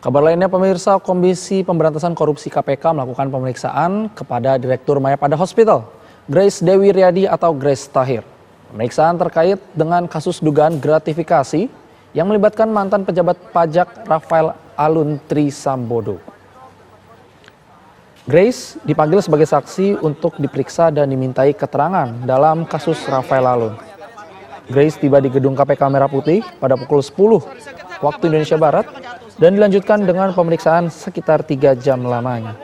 Kabar lainnya, pemirsa, Komisi Pemberantasan Korupsi KPK melakukan pemeriksaan kepada Direktur Mayapada Hospital, Grace Dewi Riyadi atau Grace Tahir. Pemeriksaan terkait dengan kasus dugaan gratifikasi yang melibatkan mantan pejabat pajak Rafael Alun Trisambodo. Grace dipanggil sebagai saksi untuk diperiksa dan dimintai keterangan dalam kasus Rafael Alun. Grace tiba di gedung KPK Merah Putih pada pukul 10 waktu Indonesia Barat dan dilanjutkan dengan pemeriksaan sekitar 3 jam lamanya.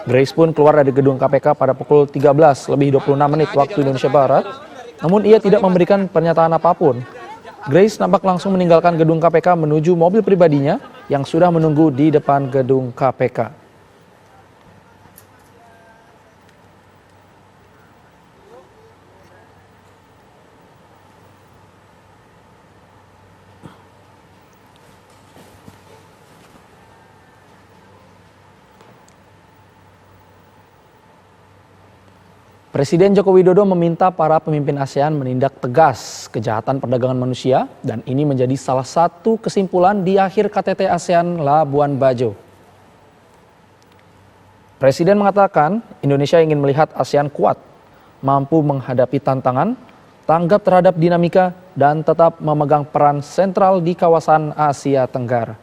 Grace pun keluar dari gedung KPK pada pukul 13:26 waktu Indonesia Barat, namun ia tidak memberikan pernyataan apapun. Grace nampak langsung meninggalkan gedung KPK menuju mobil pribadinya yang sudah menunggu di depan gedung KPK. Presiden Joko Widodo meminta para pemimpin ASEAN menindak tegas kejahatan perdagangan manusia dan ini menjadi salah satu kesimpulan di akhir KTT ASEAN Labuan Bajo. Presiden mengatakan Indonesia ingin melihat ASEAN kuat, mampu menghadapi tantangan, tanggap terhadap dinamika, dan tetap memegang peran sentral di kawasan Asia Tenggara.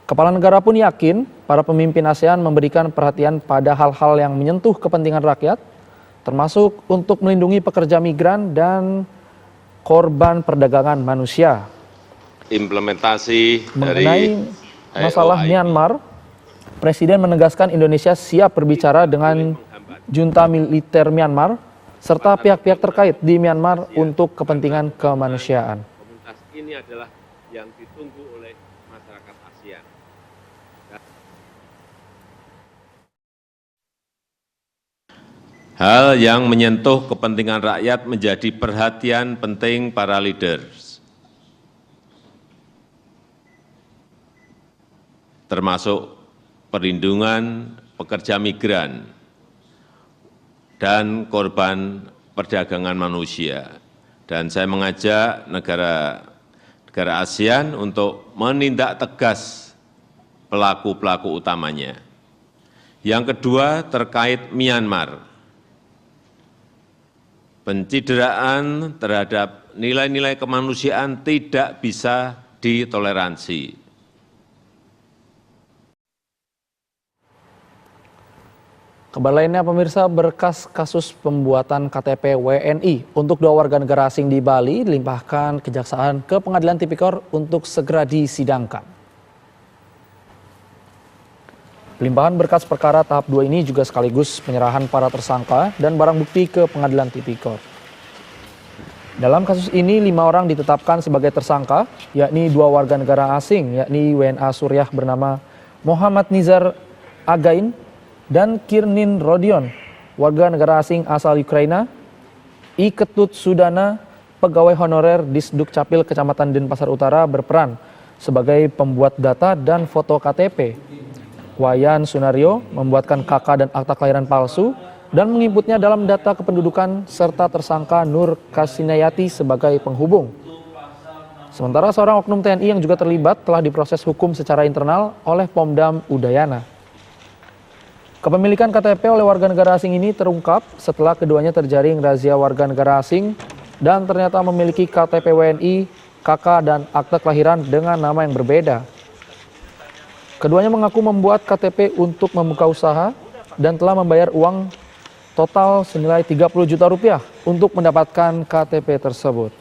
Kepala negara pun yakin para pemimpin ASEAN memberikan perhatian pada hal-hal yang menyentuh kepentingan rakyat, termasuk untuk melindungi pekerja migran dan korban perdagangan manusia. Implementasi mengenai masalah Myanmar, Presiden menegaskan Indonesia siap berbicara dengan junta militer Myanmar serta pihak-pihak terkait di Myanmar untuk kepentingan kemanusiaan. Komunitas ini adalah yang ditunggu oleh masyarakat ASEAN. Hal yang menyentuh kepentingan rakyat menjadi perhatian penting para leaders, termasuk perlindungan pekerja migran dan korban perdagangan manusia. Dan saya mengajak negara ASEAN untuk menindak tegas pelaku-pelaku utamanya. Yang kedua, terkait Myanmar. Pencideraan terhadap nilai-nilai kemanusiaan tidak bisa ditoleransi. Kabar lainnya, pemirsa, berkas kasus pembuatan KTP WNI untuk 2 warga negara asing di Bali dilimpahkan Kejaksaan ke Pengadilan Tipikor untuk segera disidangkan. Limpahan berkas perkara tahap 2 ini juga sekaligus penyerahan para tersangka dan barang bukti ke Pengadilan Tipikor. Dalam kasus ini 5 orang ditetapkan sebagai tersangka, yakni 2 warga negara asing, yakni WNA Suriah bernama Muhammad Nizar Again dan Kirnin Rodion, warga negara asing asal Ukraina, Iketut Sudana, pegawai honorer Disduk Capil Kecamatan Denpasar Utara berperan sebagai pembuat data dan foto KTP. Wayan Sunario membuatkan KK dan akta kelahiran palsu dan menginputnya dalam data kependudukan serta tersangka Nur Kasinayati sebagai penghubung. Sementara seorang oknum TNI yang juga terlibat telah diproses hukum secara internal oleh Pomdam Udayana. Kepemilikan KTP oleh warga negara asing ini terungkap setelah keduanya terjaring razia warga negara asing dan ternyata memiliki KTP WNI, KK, dan akta kelahiran dengan nama yang berbeda. Keduanya mengaku membuat KTP untuk membuka usaha dan telah membayar uang total senilai 30 juta rupiah untuk mendapatkan KTP tersebut.